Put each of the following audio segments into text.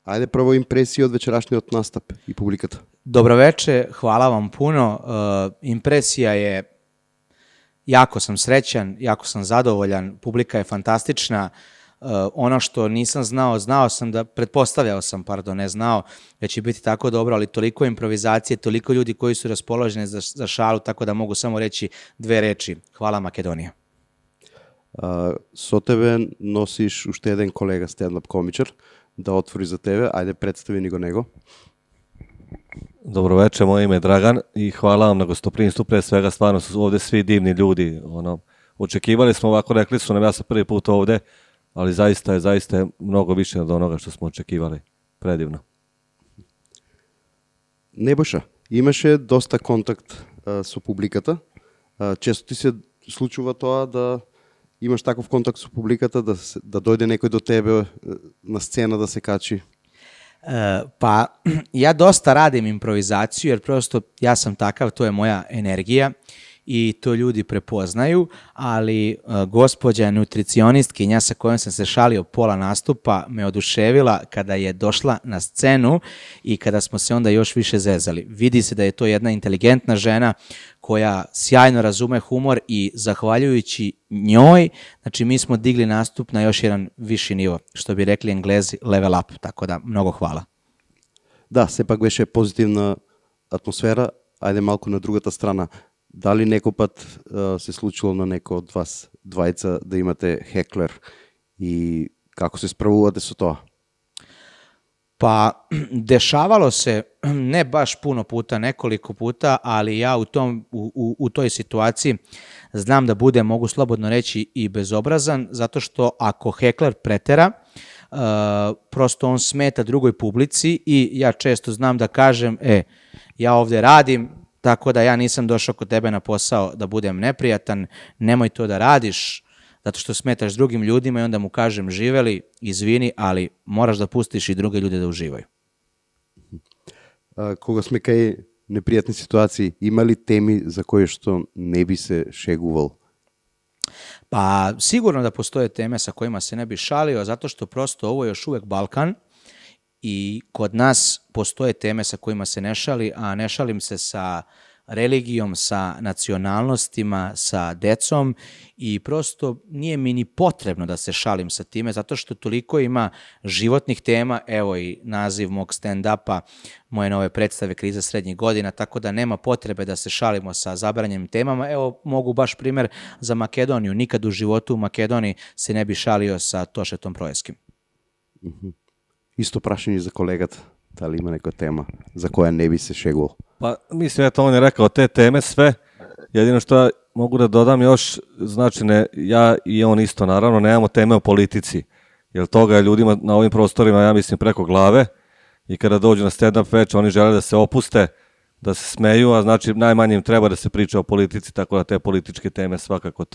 Ajde prvo impresije od večerašnjeg nastup i publikata. Dobroveče, hvala vam puno. Impresija je, jako sam srećan, jako sam zadovoljan, publika je fantastična. Ono što nisam znao sam da, ne znao, da će biti tako dobro, ali toliko improvizacije, toliko ljudi koji su raspoloženi za šalu, tako da mogu samo reći 2 reči. Hvala Makedonija. Со тебе носиш уште еден колега стендап комичар да отвори за тебе. Ајде, представи ни го него. Dobro večer, moje ime je Dragan i hvala vam na gostoprimstvu, pre svega stvarno su ovde svi divni ljudi. Očekivali smo ovako, rekli su nam ja sam prvi put ovde, ali zaista je mnogo više od onoga što smo očekivali. Predivno. Небоша, имаше доста контакт со публиката. Често ти се случува тоа да имаш таков контакт со публиката, да дојде некој до тебе на сцена да се качи? Pa ja dosta radim improvizaciju jer prosto ja sam takav, to je moja energija i to ljudi prepoznaju, ali gospođa nutricionistkinja sa kojom sam se šalio pola nastupa me oduševila kada je došla na scenu i kada smo se onda još više zezali. Vidi se da je to jedna inteligentna žena koja sjajno razume humor i zahvaljujući njoj, znači mi smo digli nastup na još jedan viši nivo, što bi rekli Englezi level up, tako da mnogo hvala. Да, сепак беше позитивна атмосфера. Ајде малку на другата страна. Дали некој пат се случило на некој од вас двајца да имате хеклер и како се справувате со тоа? Pa dešavalo se ne baš puno puta, nekoliko puta, ali ja u toj situaciji znam da budem, mogu slobodno reći, i bezobrazan, zato što ako hekler pretera, prosto on smeta drugoj publici i ja često znam da kažem, ja ovde radim, tako da ja nisam došao kod tebe na posao da budem neprijatan, nemoj to da radiš, zato što smetaš drugim ljudima i onda mu kažem živeli, izvini, ali moraš da pustiš i druge ljude da uživaju. Кога сме кај непријатни ситуации, има ли теми за кои што не би се шегувал? Pa sigurno da postoje teme sa kojima se ne bi šalio, zato što prosto ovo je još uvek Balkan i kod nas postoje teme sa kojima se ne šali, a ne šalim se sa religijom, sa nacionalnostima, sa decom i prosto nije mi ni potrebno da se šalim sa time, zato što toliko ima životnih tema, evo i naziv mog stand-upa, moje nove predstave Kriza srednjih godina, tako da nema potrebe da se šalimo sa zabranjenim temama. Evo, mogu baš primer za Makedoniju. Nikad u životu u Makedoniji se ne bi šalio sa Tošetom Projeskim. Isto prašanje za kolegata. Da li ima neka tema za koja ne bi se šeguvao? Pa mislim, eto, on je rekao te teme sve. Jedino što mogu da dodam još, znači ja i on isto naravno nemamo teme o politici. Jer toga je ljudima na ovim prostorima, ja mislim, preko glave. I kada dođu na stand-up večer, oni žele da se opuste, da se smeju, a znači najmanje im treba da se priča o politici, tako da te političke teme svakako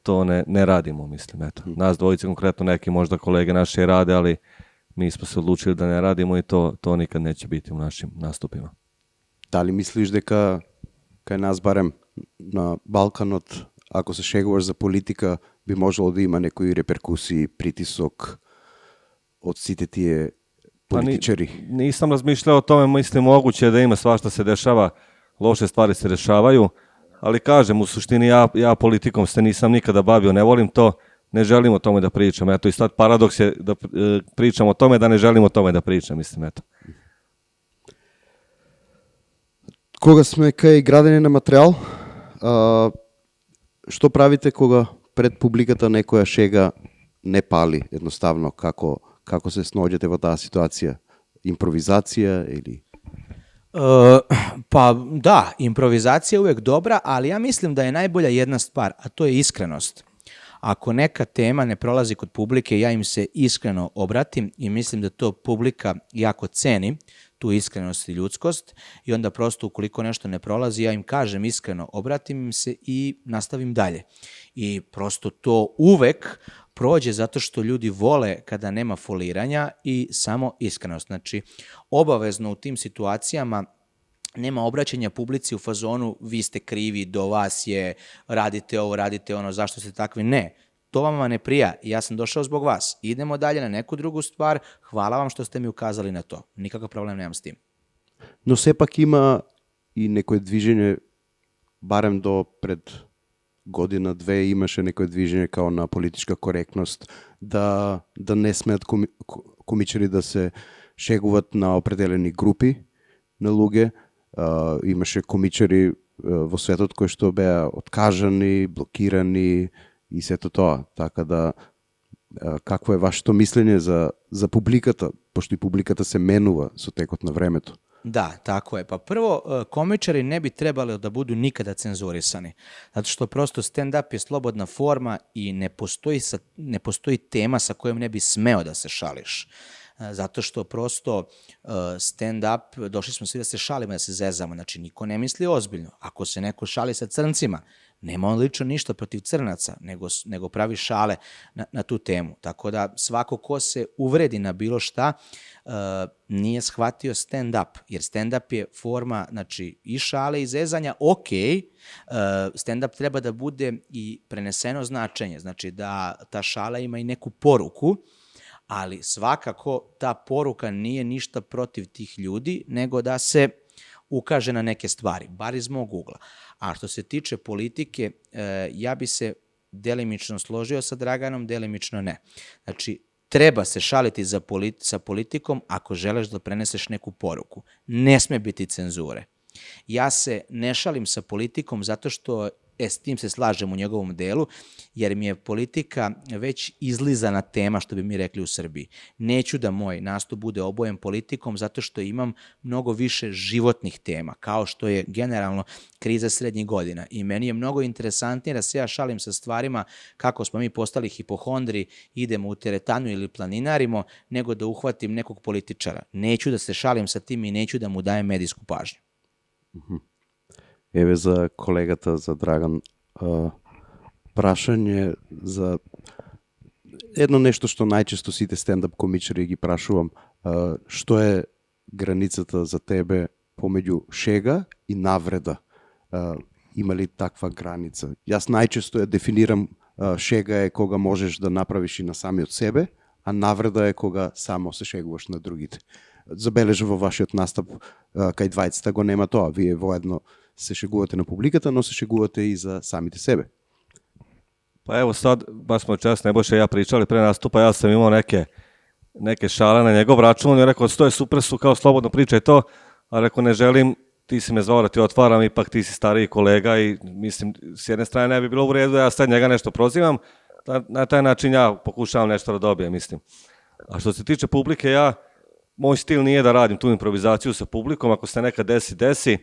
to ne radimo, mislim. Eto. Nas dvojice, konkretno neki možda kolege naše rade, ali mi smo se odlučili da ne radimo i to nikad neće biti u našim nastupima. Da li misliš дека кај нас барем на Балканот, ако се шегуваш за политика, би можело да има некои реперкусии, притисок од сите тие političari? Nisam razmišljao o tome, mislim moguće da ima svašta se dešava, loše stvari se dešavaju, ali kažem, u suštini ja politikom se nisam nikada bavio, ne volim to, ne želim o tome da pričam, eto i sad paradoks je da pričam o tome, da ne želim o tome da pričam, mislim, eto. Кога сме кај градење на материјал, што правите кога пред публиката некоја шега не пали едноставно, како се сноѓете во таа ситуација? Импровизација или... Pa da, improvizacija je uvek dobra, ali ja mislim da je najbolja jedna stvar, a to je iskrenost. Ako neka tema ne prolazi kod publike, ja im se iskreno obratim i mislim da to publika jako ceni, tu iskrenost i ljudskost, i onda prosto ukoliko nešto ne prolazi, ja im kažem iskreno, obratim im se i nastavim dalje. I prosto to uvek prođe zato što ljudi vole kada nema foliranja i samo iskrenost. Znači, obavezno u tim situacijama nema obraćanja publici u fazonu vi ste krivi, do vas je, radite ovo, radite ono, zašto ste takvi. Ne. to vama ne prija i ja sam došao zbog vas. Idemo dalje na neku drugu stvar, hvala vam što ste mi ukazali na to. Nikakav problem nemam s tim. Но все пак има и некое движење, барем до пред година-две имаше некое движење као на политичка коректност, да не смеат комичари да се шегуват на определени групи на луѓе. Имаше комичари во светот кои што беа откажани, блокирани и сето тоа. Така да, какво е вашето мислење за публиката, пошто и публиката се менува со текот на времето? Da, tako je. Pa prvo, komičari ne bi trebali da budu nikada cenzurisani. Zato što prosto stand-up je slobodna forma i ne postoji tema sa kojom ne bi smeo da se šališ. Zato što prosto stand-up, došli smo svi da se šalimo, da se zezamo. Znači, niko ne misli ozbiljno. Ako se neko šali sa crncima, nema on lično ništa protiv crnaca, nego pravi šale na tu temu. Tako da svako ko se uvredi na bilo šta, nije shvatio stand-up, jer stand-up je forma, znači, i šale i zezanja, ok, stand-up treba da bude i preneseno značenje, znači da ta šala ima i neku poruku, ali svakako ta poruka nije ništa protiv tih ljudi, nego da se ukaže na neke stvari, bar iz mog ugla. A što se tiče politike, ja bi se delimično složio sa Draganom, delimično ne. Znači, treba se šaliti sa politikom ako želiš da preneseš neku poruku. Ne sme biti cenzure. Ja se ne šalim sa politikom zato što, s tim se slažem u njegovom delu, jer mi je politika već izlizana tema, što bi mi rekli u Srbiji. Neću da moj nastup bude obojen politikom zato što imam mnogo više životnih tema, kao što je generalno kriza srednjih godina. I meni je mnogo interesantnije da se ja šalim sa stvarima kako smo mi postali hipohondri, idemo u teretanu ili planinarimo, nego da uhvatim nekog političara. Neću da se šalim sa tim i neću da mu dajem medijsku pažnju. Еве за колегата, за Драган, прашање за едно нешто што најчесто сите стендап комичари ги прашувам, што е границата за тебе помеѓу шега и навреда? Има ли таква граница? Јас најчесто ја дефинирам, шега е кога можеш да направиш и на самиот себе, а навреда е кога само се шегуваш на другите. Забележа во вашиот настап кај двајцата го нема тоа. Вие воедно се шегувате на публиката, но се шегувате и за самите себе. Pa evo sad, baš smo čas Nebojša i ja pričali pre nastupa, ja sam imao neke šale na njegov račun i rekao, to je super, su kao slobodno pričaj to, a rekao ne želim, ti si me zvao da ti otvaram, ipak ti si stariji kolega i mislim, s jedne strane ne bi bilo u redu, ja sad njega nešto prozivam, na taj način ja pokušavam nešto da dobijem, mislim. A što se tiče publike, moj stil nije da radim tu improvizaciju sa publikom, ako se nekad desi,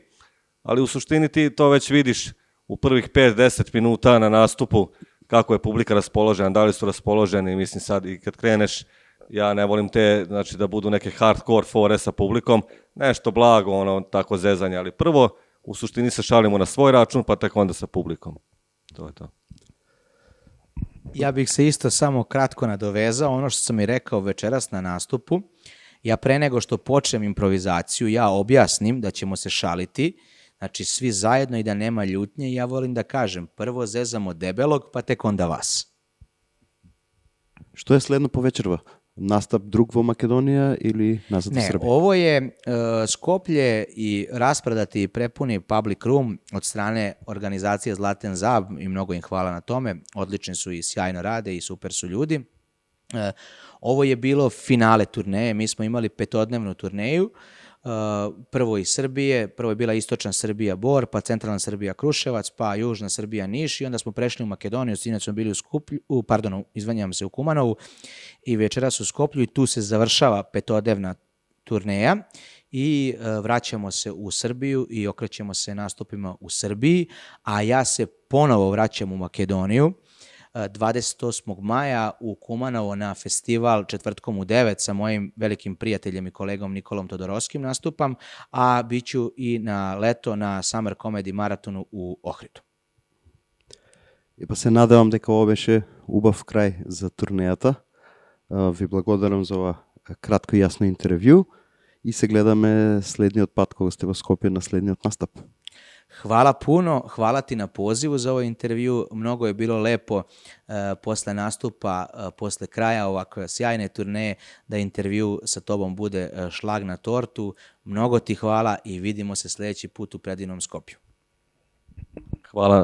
ali u suštini ti to već vidiš u prvih 5-10 minuta na nastupu kako je publika raspoložena, da li su raspoloženi, mislim sad i kad kreneš, ja ne volim te, znači da budu neke hardcore fore sa publikom, nešto blago, ono, tako zezanje, ali prvo u suštini se šalimo na svoj račun, pa tek onda sa publikom. To je to. Ja bih se isto samo kratko nadovezao, ono što sam i rekao večeras na nastupu, ja pre nego što počnem improvizaciju, ja objasnim da ćemo se šaliti, znači svi zajedno i da nema ljutnje, i ja volim da kažem, prvo zezamo debelog, pa tek onda vas. Што е следно по вечерва? Настап друг во Македонија или назад во Ne, Србија? ovo je Skoplje i rasprodati i prepuni public room od strane organizacije Zlaten Zab i mnogo im hvala na tome. Odlični su i sjajno rade i super su ljudi. Ovo je bilo finale turneje, mi smo imali 5-dnevnu turneju, prvo iz Srbije, prvo je bila istočna Srbija Bor, pa centralna Srbija Kruševac, pa južna Srbija Niš i onda smo prešli u Makedoniju, sinoć smo bili u Kumanovu i večeras u Skoplju i tu se završava 5-dnevna turneja i vraćamo se u Srbiju i okrećemo se nastupima u Srbiji, a ja se ponovo vraćam u Makedoniju 28. maja u Kumanovo na festival četvrtkom u 9 sa mojim velikim prijateljem i kolegom Nikolom Todorovskim nastupam, a bit ću i na leto na Summer Comedy Maratonu u Ohridu. И па се надевам дека ова беше убав крај за турнејата. Ви благодарам за ова кратко и јасно интервју и се гледаме следниот пат кога сте во Скопје на следниот настап. Hvala puno, hvala ti na pozivu za ovaj intervju. Mnogo je bilo lepo posle nastupa, posle kraja ovakve sjajne turneje, da intervju sa tobom bude šlag na tortu. Mnogo ti hvala i vidimo se sljedeći put u predivnom Skopju.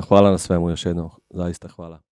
Hvala na svemu još jednom, zaista hvala.